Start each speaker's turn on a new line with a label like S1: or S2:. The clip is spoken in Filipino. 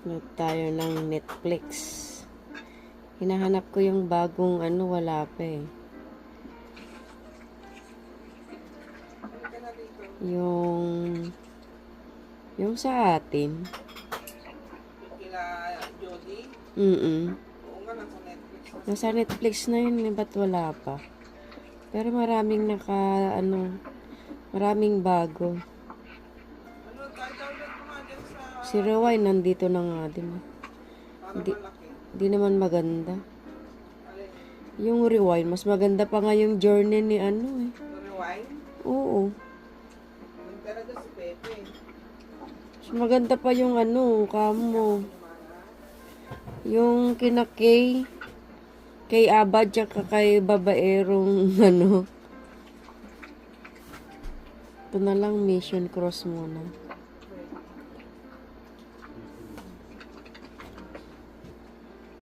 S1: Note tayo ng Netflix. Hinahanap ko yung bagong wala pa eh. Yung sa atin.
S2: Kila Jody? Oo nga, nasa Netflix.
S1: Nasa Netflix na yun eh, ba't wala pa? Pero maraming maraming bago.
S2: Download mo nga dyan sa...
S1: Si Rewind nandito na nga din.
S2: Para malaki.
S1: Di naman maganda.
S2: Alin?
S1: Yung Rewind, mas maganda pa nga yung journey ni eh.
S2: Rewind?
S1: Oo.
S2: Yung talaga si Pepe.
S1: Mas maganda pa yung kamo. Yung kina kay Abad, tsaka kay babaerong Ito na lang, Mission Cross muna.